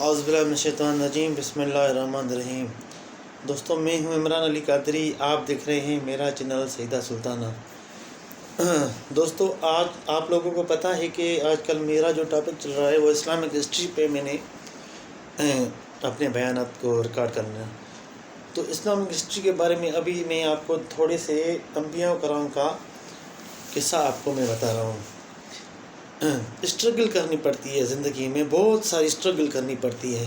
اعوذ باللہ من الشیطان الرجیم، بسم اللہ الرحمن الرحیم۔ دوستوں، میں ہوں عمران علی قادری، آپ دیکھ رہے ہیں میرا چینل سیدہ سلطانہ۔ دوستوں، آج آپ لوگوں کو پتہ ہے کہ آج کل میرا جو ٹاپک چل رہا ہے وہ اسلامک ہسٹری پہ میں نے اپنے بیانات کو ریکارڈ کرنا ہے۔ تو اسلامک ہسٹری کے بارے میں ابھی میں آپ کو تھوڑے سے انبیاء کرام کا قصہ آپ کو میں بتا رہا ہوں۔ اسٹرگل کرنی پڑتی ہے زندگی میں، بہت ساری اسٹرگل کرنی پڑتی ہے۔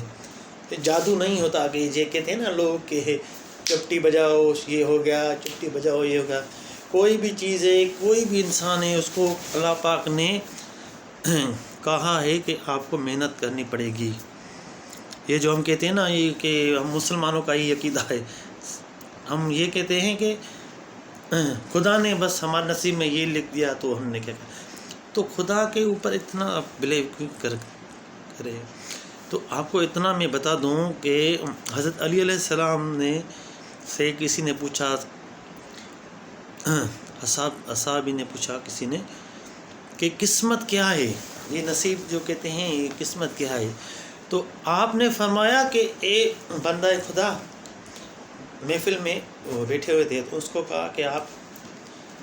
جادو نہیں ہوتا کہ یہ کہتے ہیں نا لوگ کہ چپٹی بجاؤ یہ ہو گیا، چپٹی بجاؤ یہ ہو گیا۔ کوئی بھی چیز ہے، کوئی بھی انسان ہے، اس کو اللہ پاک نے کہا ہے کہ آپ کو محنت کرنی پڑے گی۔ یہ جو ہم کہتے ہیں نا، یہ کہ ہم مسلمانوں کا یہ عقیدہ ہے، ہم یہ کہتے ہیں کہ خدا نے بس ہمارے نصیب میں یہ لکھ دیا تو ہم نے کیا کہا۔ تو خدا کے اوپر اتنا بلیو کیوں کرے؟ تو آپ کو اتنا میں بتا دوں کہ حضرت علی علیہ السلام نے سے کسی نے پوچھا، اصحابی نے پوچھا کسی نے کہ قسمت کیا ہے، یہ نصیب جو کہتے ہیں یہ قسمت کیا ہے؟ تو آپ نے فرمایا کہ اے بندہ خدا، محفل میں وہ بیٹھے ہوئے تھے تو اس کو کہا کہ آپ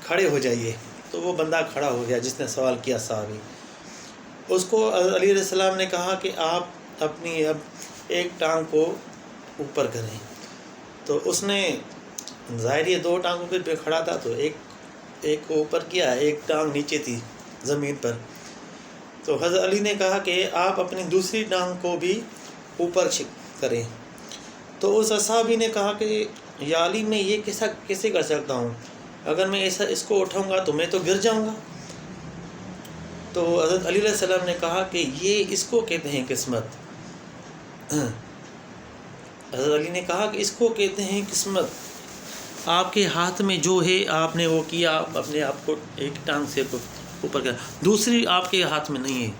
کھڑے ہو جائیے۔ تو وہ بندہ کھڑا ہو گیا جس نے سوال کیا، صحابی۔ اس کو علی علیہ السلام نے کہا کہ آپ اپنی اب ایک ٹانگ کو اوپر کریں۔ تو اس نے ظاہر یہ دو ٹانگوں پہ کھڑا تھا تو ایک کو اوپر کیا، ایک ٹانگ نیچے تھی زمین پر۔ تو حضرت علی نے کہا کہ آپ اپنی دوسری ٹانگ کو بھی اوپر کریں۔ تو اس صحابی نے کہا کہ یا علی، میں یہ کیسے کر سکتا ہوں؟ اگر میں ایسا اس کو اٹھاؤں گا تو میں تو گر جاؤں گا۔ تو حضرت علی علیہ السلام نے کہا کہ یہ اس کو کہتے ہیں قسمت۔ حضرت علی نے کہا کہ اس کو کہتے ہیں قسمت۔ آپ کے ہاتھ میں جو ہے آپ نے وہ کیا، اپنے آپ کو ایک ٹانگ سے اوپر کیا، دوسری آپ کے ہاتھ میں نہیں ہے،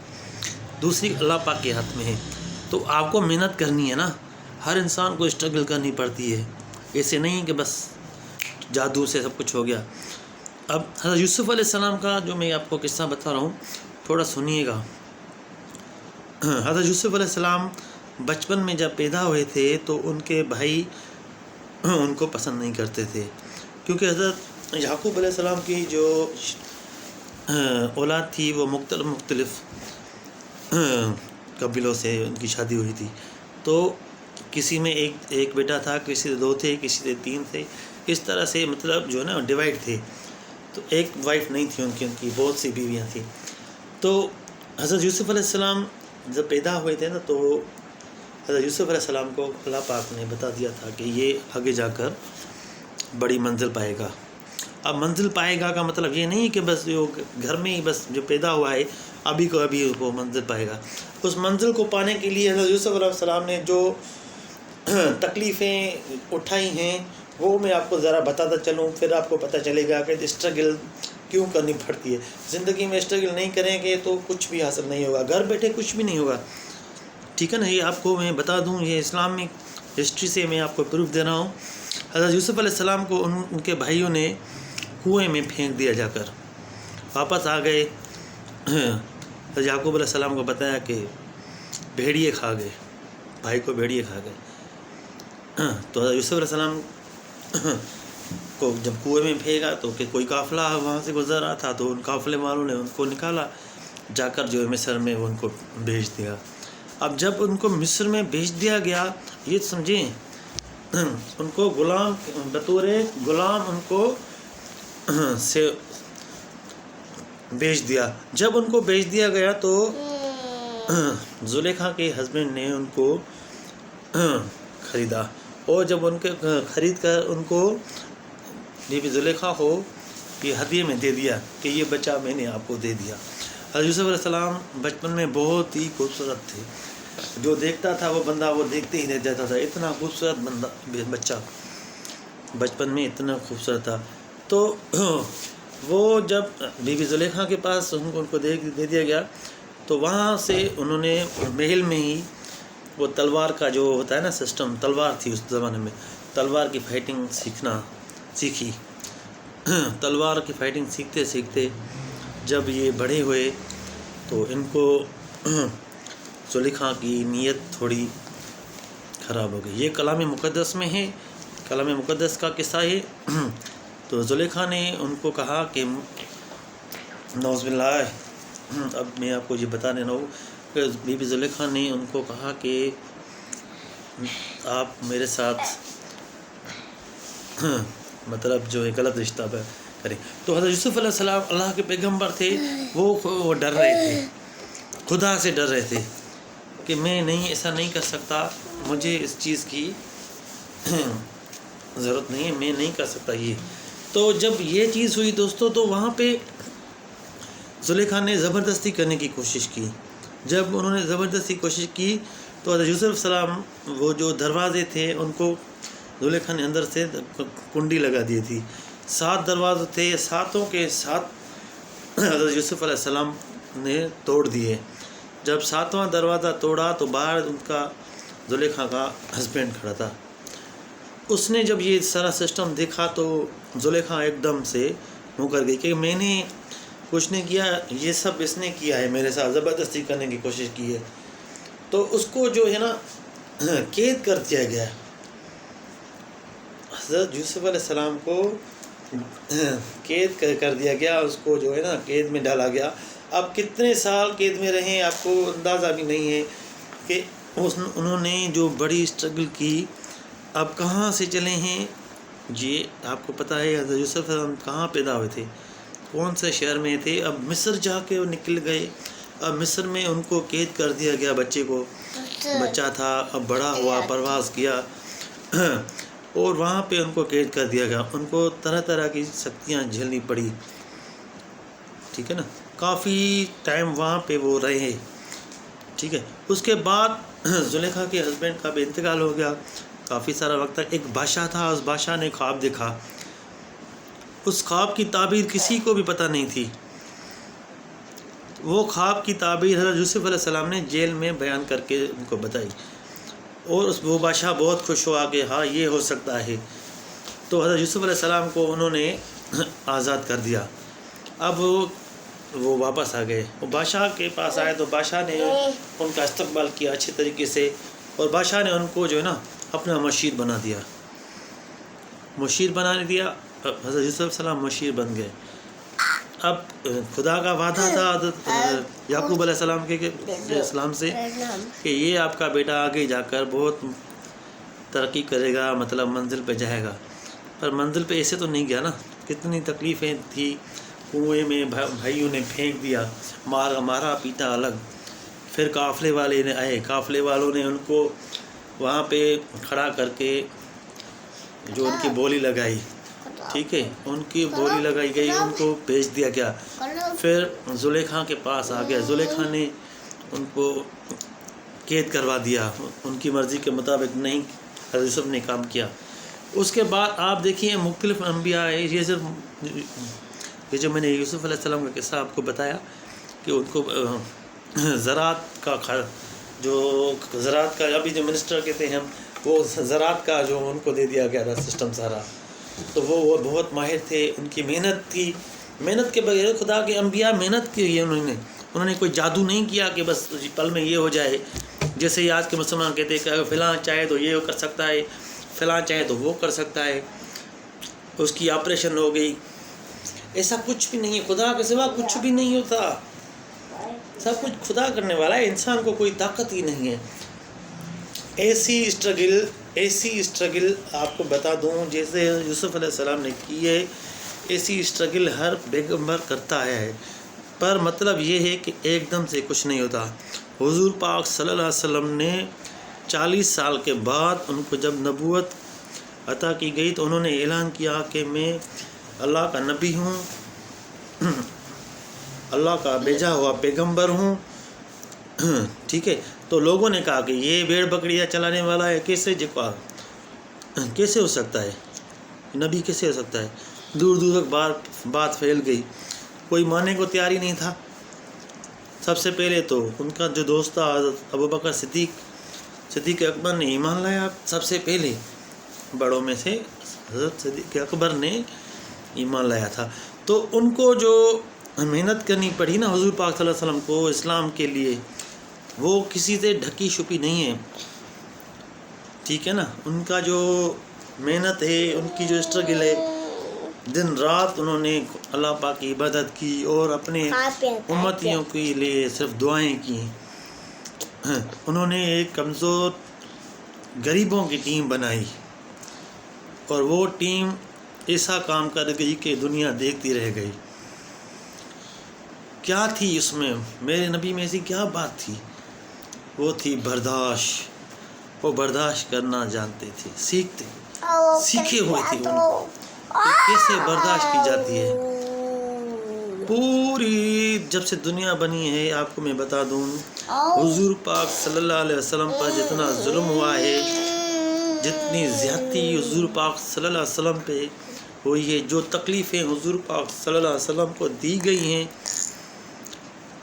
دوسری اللہ پاک کے ہاتھ میں ہے۔ تو آپ کو محنت کرنی ہے نا، ہر انسان کو اسٹرگل کرنی پڑتی ہے، ایسے نہیں کہ بس جادو سے سب کچھ ہو گیا۔ اب حضرت یوسف علیہ السلام کا جو میں آپ کو قصہ بتا رہا ہوں، تھوڑا سنیے گا۔ حضرت یوسف علیہ السلام بچپن میں جب پیدا ہوئے تھے تو ان کے بھائی ان کو پسند نہیں کرتے تھے، کیونکہ حضرت یعقوب علیہ السلام کی جو اولاد تھی وہ مختلف قبیلوں سے ان کی شادی ہوئی تھی۔ تو کسی میں ایک بیٹا تھا، کسی سے 2 تھے، کسی سے 3 تھے، اس طرح سے مطلب جو ہے نا ڈیوائڈ تھے۔ تو ایک وائف نہیں تھی ان کی بہت سی بیویاں تھیں۔ تو حضرت یوسف علیہ السلام جب پیدا ہوئے تھے نا، تو حضرت یوسف علیہ السلام کو اللہ پاک نے بتا دیا تھا کہ یہ آگے جا کر بڑی منزل پائے گا۔ اب منزل پائے گا کا مطلب یہ نہیں کہ بس جو گھر میں ہی بس جو پیدا ہوا ہے ابھی وہ منزل پائے گا۔ اس منزل کو پانے کے لیے حضرت یوسف علیہ السلام نے جو تکلیفیں اٹھائی ہیں وہ میں آپ کو ذرا بتاتا چلوں، پھر آپ کو پتہ چلے گا کہ اسٹرگل کیوں کرنی پڑتی ہے۔ زندگی میں اسٹرگل نہیں کریں گے تو کچھ بھی حاصل نہیں ہوگا، گھر بیٹھے کچھ بھی نہیں ہوگا، ٹھیک ہے نا۔ یہ آپ کو میں بتا دوں، یہ اسلامک ہسٹری سے میں آپ کو پروف دے رہا ہوں۔ حضرت یوسف علیہ السلام کو ان کے بھائیوں نے کنویں میں پھینک دیا، جا کر واپس آ گئے۔ حضرت یعقوب علیہ السلام کو بتایا کہ بھیڑیے کھا گئے، بھائی کو بھیڑیے کھا گئے۔ تو حضرت یوسف علیہ السلام کو جب کنویں میں پھینکا تو کہ کوئی قافلہ وہاں سے گزر رہا تھا، تو ان قافلے والوں نے ان کو نکالا، جا کر جو مصر میں وہ ان کو بھیج دیا۔ اب جب ان کو مصر میں بھیج دیا گیا، یہ سمجھیں ان کو غلام بطور غلام ان کو سے بھیج دیا۔ جب ان کو بھیج دیا گیا تو زلیخا کے ہسبینڈ نے ان کو خریدا، اور جب ان کے خرید کر ان کو بی بی زلیخا کو یہ ہدیے میں دے دیا کہ یہ بچہ میں نے آپ کو دے دیا۔ حضرت یوسف علیہ السلام بچپن میں بہت ہی خوبصورت تھے، جو دیکھتا تھا وہ بندہ وہ دیکھتے ہی رہ جاتا تھا، اتنا خوبصورت بچہ بچپن میں اتنا خوبصورت تھا۔ تو وہ جب بی بی زلیخا کے پاس ان کو دے دیا گیا تو وہاں سے انہوں نے محل میں ہی وہ تلوار کا جو ہوتا ہے نا سسٹم، تلوار تھی اس زمانے میں، تلوار کی فائٹنگ سیکھی۔ تلوار کی فائٹنگ سیکھتے جب یہ بڑے ہوئے تو ان کو زلیخا کی نیت تھوڑی خراب ہو گئی. یہ کلام مقدس میں ہے، کلام مقدس کا قصہ ہے. تو زلیخا نے ان کو کہا کہ نعوذ باللہ، اب میں آپ کو یہ بتا دینا ہوں کہ بی بی زلیخا نے ان کو کہا کہ آپ میرے ساتھ مطلب جو ہے غلط رشتہ کریں. تو حضرت یوسف علیہ السلام اللہ کے پیغمبر تھے، وہ ڈر رہے تھے، خدا سے ڈر رہے تھے کہ میں نہیں، ایسا نہیں کر سکتا، مجھے اس چیز کی ضرورت نہیں ہے، میں نہیں کر سکتا یہ. تو جب یہ چیز ہوئی دوستو، تو وہاں پہ زلیخا نے زبردستی کرنے کی کوشش کی. جب انہوں نے زبردستی کوشش کی تو حضرت یوسف علیہ السلام وہ جو دروازے تھے ان کو زلیخا نے اندر سے کنڈی لگا دی تھی. 7 دروازے تھے، 7 کے 7 حضرت یوسف علیہ السلام نے توڑ دیے. جب 7واں دروازہ توڑا تو باہر ان کا زلیخا کا ہسبینڈ کھڑا تھا. اس نے جب یہ سارا سسٹم دیکھا تو زلیخا ایک دم سے مکر گئی کہ میں نے کچھ نہیں کیا، یہ سب اس نے کیا ہے، میرے ساتھ زبردستی کرنے کی کوشش کی ہے. تو اس کو جو ہے نا قید کر دیا گیا. حضرت یوسف علیہ السلام کو قید کر دیا گیا، اس کو جو ہے نا قید میں ڈالا گیا. اب کتنے سال قید میں رہیں آپ کو اندازہ بھی نہیں ہے کہ انہوں نے جو بڑی اسٹرگل کی. اب کہاں سے چلے ہیں یہ آپ کو پتہ ہے. حضرت یوسف علیہ السلام کہاں پیدا ہوئے تھے، کون سے شہر میں تھے. اب مصر جا کے وہ نکل گئے. اب مصر میں ان کو قید کر دیا گیا، بچے کو، بچہ تھا، اب بڑا ہوا، پرواز کیا اور وہاں پہ ان کو قید کر دیا گیا. ان کو طرح طرح کی سختیاں جھیلنی پڑی. ٹھیک ہے نا، کافی ٹائم وہاں پہ وہ رہے. ٹھیک ہے. اس کے بعد زلیخا کے ہسبینڈ کا بھی انتقال ہو گیا. کافی سارا وقت تک ایک بادشاہ تھا، اس بادشاہ نے خواب دیکھا. اس خواب کی تعبیر کسی کو بھی پتہ نہیں تھی. وہ خواب کی تعبیر حضرت یوسف علیہ السلام نے جیل میں بیان کر کے ان کو بتائی اور وہ بادشاہ بہت خوش ہوا کہ ہاں یہ ہو سکتا ہے. تو حضرت یوسف علیہ السلام کو انہوں نے آزاد کر دیا. اب وہ واپس آ گئے. وہ بادشاہ کے پاس آئے تو بادشاہ نے ان کا استقبال کیا اچھے طریقے سے، اور بادشاہ نے ان کو جو ہے نا اپنا مشیر بنا دیا. مشیر بنا دیا. حضرت یوسف علیہ السلام مشیر بن گئے. اب خدا کا وعدہ تھا حضرت یعقوب علیہ السلام کے اسلام سے کہ یہ آپ کا بیٹا آگے جا کر بہت ترقی کرے گا، مطلب منزل پہ جائے گا. پر منزل پہ ایسے تو نہیں گیا نا، کتنی تکلیفیں تھی. کنویں میں بھائیوں نے پھینک دیا، مارا پیٹا الگ. پھر قافلے والے نے آئے، قافلے والوں نے ان کو وہاں پہ کھڑا کر کے جو ان کی بولی لگائی. ٹھیک ہے، ان کی بولی لگائی گئی، ان کو بھیج دیا گیا. پھر زلیخا کے پاس آ گیا. زلیخا نے ان کو قید کروا دیا. ان کی مرضی کے مطابق نہیں حضرت یوسف نے کام کیا. اس کے بعد آپ دیکھیے مختلف انبیاء ہے. یہ جو میں نے یوسف علیہ السلام کا قصہ آپ کو بتایا کہ ان کو زراعت کا ابھی جو منسٹر کہتے ہیں ہم، وہ زراعت کا جو ان کو دے دیا گیا تھا سسٹم سارا. تو وہ بہت ماہر تھے. ان کی محنت تھی. محنت کے بغیر خدا کے انبیاء محنت کی ہے. انہوں نے کوئی جادو نہیں کیا کہ بس پل میں یہ ہو جائے. جیسے آج کے مسلمان کہتے ہیں کہ اگر فلاں چاہے تو یہ کر سکتا ہے، فلاں چاہے تو وہ کر سکتا ہے. اس کی آپریشن ہو گئی. ایسا کچھ بھی نہیں ہے. خدا کے سوا کچھ بھی نہیں ہوتا. سب کچھ خدا کرنے والا ہے. انسان کو کوئی طاقت ہی نہیں ہے. ایسی اسٹرگل آپ کو بتا دوں جیسے یوسف علیہ السلام نے کی ہے، ایسی اسٹرگل ہر پیغمبر کرتا ہے. پر مطلب یہ ہے کہ ایک دم سے کچھ نہیں ہوتا. حضور پاک صلی اللہ علیہ وسلم نے 40 سال کے بعد ان کو جب نبوت عطا کی گئی تو انہوں نے اعلان کیا کہ میں اللہ کا نبی ہوں، اللہ کا بھیجا ہوا پیغمبر ہوں. ٹھیک ہے. تو لوگوں نے کہا کہ یہ بھیڑ بکریاں چلانے والا ہے، کیسے ہو سکتا ہے، نبی کیسے ہو سکتا ہے. دور دور تک بات پھیل گئی. کوئی ماننے کو تیار ہی نہیں تھا. سب سے پہلے تو ان کا جو دوست تھا حضرت ابوبکر صدیق اکبر نے ایمان لایا. سب سے پہلے بڑوں میں سے حضرت صدیق اکبر نے ایمان لایا تھا. تو ان کو جو محنت کرنی پڑی نا حضور پاک صلی اللہ علیہ وسلم کو اسلام کے لیے، وہ کسی سے ڈھکی چھپی نہیں ہے، ٹھیک ہے نا. ان کا جو محنت ہے، ان کی جو اسٹرگل ہے، دن رات انہوں نے اللہ پاک کی عبادت کی اور اپنے امتیوں کے لیے صرف دعائیں کی. انہوں نے ایک کمزور غریبوں کی ٹیم بنائی اور وہ ٹیم ایسا کام کر گئی کہ دنیا دیکھتی رہ گئی. کیا تھی اس میں؟ میرے نبی میں ایسی کیا بات تھی؟ وہ تھی برداشت. وہ برداشت کرنا جانتے تھے، سیکھے ہوئے تھے ان کہ کیسے برداشت کی جاتی ہے. پوری جب سے دنیا بنی ہے، آپ کو میں بتا دوں، حضور پاک صلی اللہ علیہ وسلم پر جتنا ظلم ہوا ہے، جتنی زیادتی حضور پاک صلی اللہ علیہ وسلم پہ ہوئی ہے، جو تکلیفیں حضور پاک صلی اللہ علیہ وسلم کو دی گئی ہیں،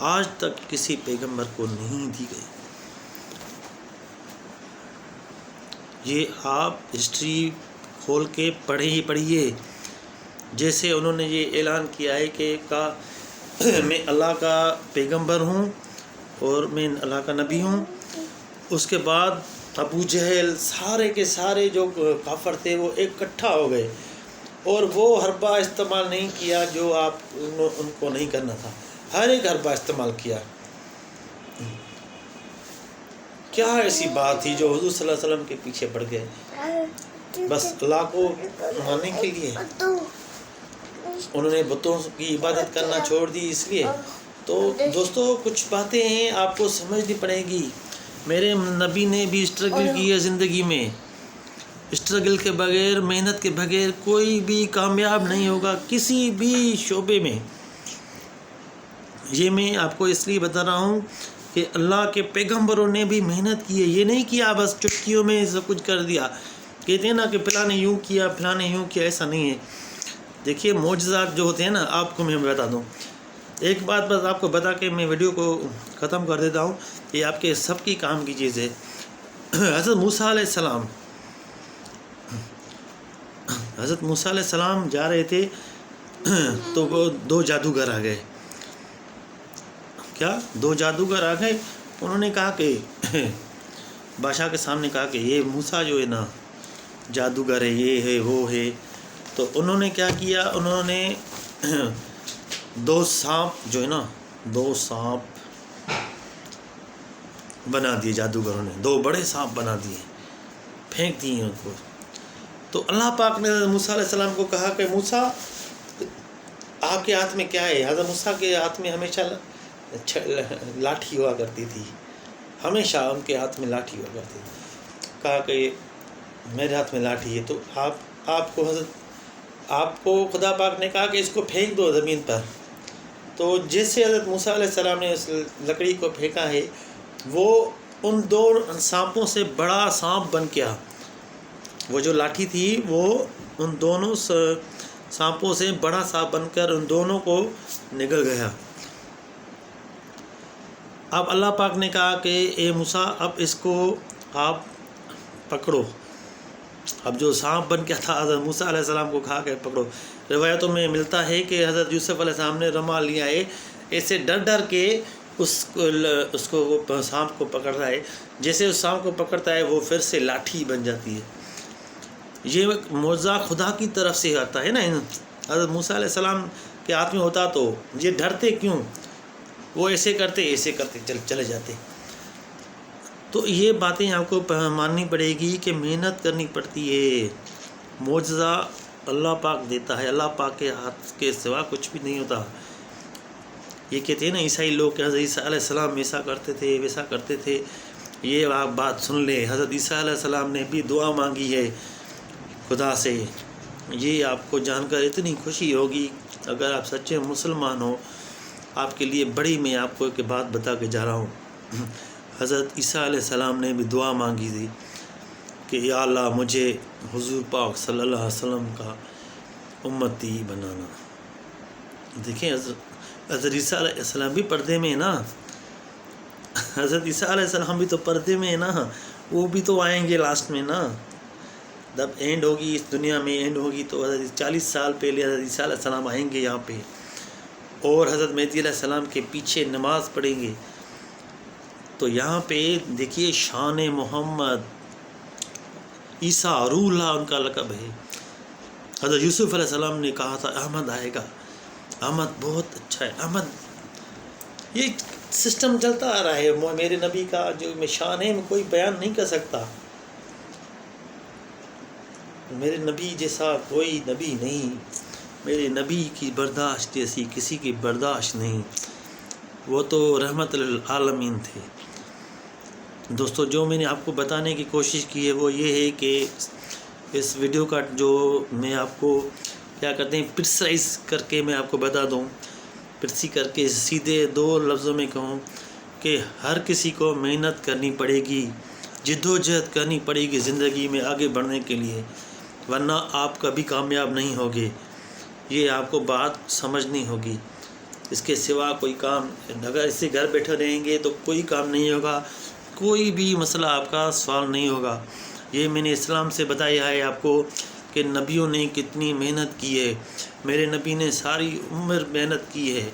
آج تک کسی پیغمبر کو نہیں دی گئی. یہ آپ ہسٹری کھول کے پڑھیے. جیسے انہوں نے یہ اعلان کیا ہے کہ میں اللہ کا پیغمبر ہوں اور میں اللہ کا نبی ہوں. اس کے بعد ابو جہل سارے کے سارے جو کافر تھے وہ اکٹھا ہو گئے اور وہ حربہ استعمال نہیں کیا جو ان کو نہیں کرنا تھا. ہر ایک حربہ استعمال کیا. کیا ایسی بات تھی جو حضور صلی اللہ علیہ وسلم کے پیچھے پڑ گئے بس اللہ کو ماننے کے لیے؟ انہوں نے بتوں کی عبادت کرنا چھوڑ دی اس لیے. تو دوستو کچھ باتیں ہیں آپ کو سمجھنی پڑے گی. میرے نبی نے بھی اسٹرگل کی ہے زندگی میں. اسٹرگل کے بغیر، محنت کے بغیر کوئی بھی کامیاب نہیں ہوگا کسی بھی شعبے میں. یہ میں آپ کو اس لیے بتا رہا ہوں کہ اللہ کے پیغمبروں نے بھی محنت کی ہے. یہ نہیں کیا بس چٹکیوں میں سب کچھ کر دیا. کہتے ہیں نا کہ فلاں نے یوں کیا، فلاں نے یوں کیا، ایسا نہیں ہے. دیکھیے معجزات جو ہوتے ہیں نا، آپ کو میں بتا دوں ایک بات، بس آپ کو بتا کے میں ویڈیو کو ختم کر دیتا ہوں. یہ آپ کے سب کی کام کی چیز ہے. حضرت موسیٰ علیہ السلام جا رہے تھے تو وہ دو جادوگر آ گئے. کیا؟ دو جادوگر آ گئے. انہوں نے کہا کہ بادشاہ کے سامنے کہا کہ یہ موسیٰ جو ہے نا جادوگر ہے، یہ ہے وہ ہے. تو انہوں نے کیا کیا؟ انہوں نے دو سانپ جو ہے نا، دو سانپ بنا دیے جادوگروں نے. دو بڑے سانپ بنا دیے، پھینک دیے ان کو. تو اللہ پاک نے موسیٰ علیہ السلام کو کہا کہ موسیٰ آپ کے ہاتھ میں کیا ہے؟ حضرت موسیٰ کے ہاتھ میں ہمیشہ لاٹھی ہوا کرتی تھی. ہمیشہ ان کے ہاتھ میں لاٹھی ہوا کرتی تھی. کہا کہ میرے ہاتھ میں لاٹھی ہے. تو آپ کو خدا پاک نے کہا کہ اس کو پھینک دو زمین پر. تو جیسے حضرت موسیٰ علیہ السلام نے اس لکڑی کو پھینکا ہے، وہ ان دو سانپوں سے بڑا سانپ بن گیا. وہ جو لاٹھی تھی وہ ان دونوں سانپوں سے بڑا سانپ بن کر ان دونوں کو نگل گیا. اب اللہ پاک نے کہا کہ اے موسیٰ اب اس کو آپ پکڑو. اب جو سانپ بن گیا تھا حضرت موسیٰ علیہ السلام کو کہا کہ پکڑو. روایتوں میں ملتا ہے کہ حضرت یوسف علیہ السلام نے رما لیا ہے، ایسے ڈر کے اس کو وہ سانپ کو پکڑ رہا ہے. جیسے اس سانپ کو پکڑتا ہے وہ پھر سے لاٹھی بن جاتی ہے. یہ معجزہ خدا کی طرف سے آتا ہے نا. حضرت موسیٰ علیہ السلام کے ہاتھ میں ہوتا تو یہ ڈرتے کیوں؟ وہ ایسے کرتے چلے جاتے. تو یہ باتیں آپ کو ماننی پڑے گی کہ محنت کرنی پڑتی ہے. معجزہ اللہ پاک دیتا ہے. اللہ پاک کے ہاتھ کے سوا کچھ بھی نہیں ہوتا. یہ کہتے ہیں نا عیسائی لوگ کہ حضرت عیسیٰ علیہ السلام ایسا کرتے تھے ویسا کرتے تھے. یہ آپ بات سن لیں، حضرت عیسیٰ علیہ السلام نے بھی دعا مانگی ہے خدا سے. یہ آپ کو جان کر اتنی خوشی ہوگی اگر آپ سچے مسلمان ہو. آپ کے لیے بڑی میں آپ کو ایک بات بتا کے جا رہا ہوں. حضرت عیسیٰ علیہ السلام نے بھی دعا مانگی تھی کہ یا اللہ مجھے حضور پاک صلی اللہ علیہ وسلم کا امتی بنانا. دیکھیں حضرت عیسیٰ علیہ السلام بھی پردے میں ہے نا. حضرت عیسیٰ علیہ السلام بھی تو پردے میں ہے نا. وہ بھی تو آئیں گے لاسٹ میں نا. جب اینڈ ہوگی اس دنیا میں اینڈ ہوگی تو حضرت 40 سال پہلے حضرت عیسیٰ علیہ السلام آئیں گے یہاں پہ اور حضرت مہدی علیہ السلام کے پیچھے نماز پڑھیں گے. تو یہاں پہ دیکھیے شان محمد، عیسیٰ روح اللہ ان کا لقب ہے۔ حضرت یوسف علیہ السلام نے کہا تھا احمد آئے گا، احمد بہت اچھا ہے، احمد۔ یہ سسٹم چلتا آ رہا ہے۔ میرے نبی کا جو میں شان ہے میں کوئی بیان نہیں کر سکتا۔ میرے نبی جیسا کوئی نبی نہیں، میرے نبی کی برداشت جیسی کسی کی برداشت نہیں، وہ تو رحمت للعالمین تھے۔ دوستو جو میں نے آپ کو بتانے کی کوشش کی ہے وہ یہ ہے کہ اس ویڈیو کا جو میں آپ کو کیا کرتے ہیں پرسائز کر کے میں آپ کو بتا دوں، پرسی کر کے سیدھے 2 لفظوں میں کہوں کہ ہر کسی کو محنت کرنی پڑے گی، جد و جہد کرنی پڑے گی زندگی میں آگے بڑھنے کے لیے، ورنہ آپ کبھی کامیاب نہیں ہوگے۔ یہ آپ کو بات سمجھنی ہوگی۔ اس کے سوا کوئی کام، اگر اسے گھر بیٹھے رہیں گے تو کوئی کام نہیں ہوگا، کوئی بھی مسئلہ آپ کا سوال نہیں ہوگا۔ یہ میں نے اسلام سے بتایا ہے آپ کو کہ نبیوں نے کتنی محنت کی ہے۔ میرے نبی نے ساری عمر محنت کی ہے،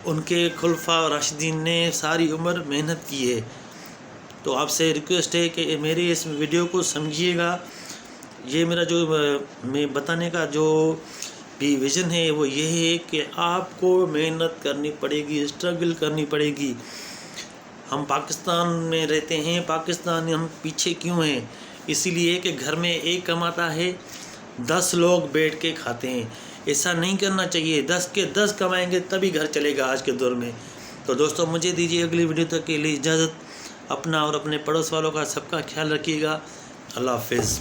ان کے خلفاء راشدین نے ساری عمر محنت کی ہے۔ تو آپ سے ریکویسٹ ہے کہ میرے اس ویڈیو کو سمجھیے گا۔ یہ میرا جو میں بتانے کا جو بھی ویژن ہے وہ یہ ہے کہ آپ کو محنت کرنی پڑے گی، اسٹرگل کرنی پڑے گی۔ ہم پاکستان میں رہتے ہیں، پاکستان ہم پیچھے کیوں ہیں؟ اسی لیے کہ گھر میں ایک کماتا ہے، 10 لوگ بیٹھ کے کھاتے ہیں۔ ایسا نہیں کرنا چاہیے، 10 کے 10 کمائیں گے تبھی گھر چلے گا آج کے دور میں۔ تو دوستو مجھے دیجیے اگلی ویڈیو تک کے لیے اجازت۔ اپنا اور اپنے پڑوس والوں کا سب کا خیال رکھیے گا۔ اللہ حافظ۔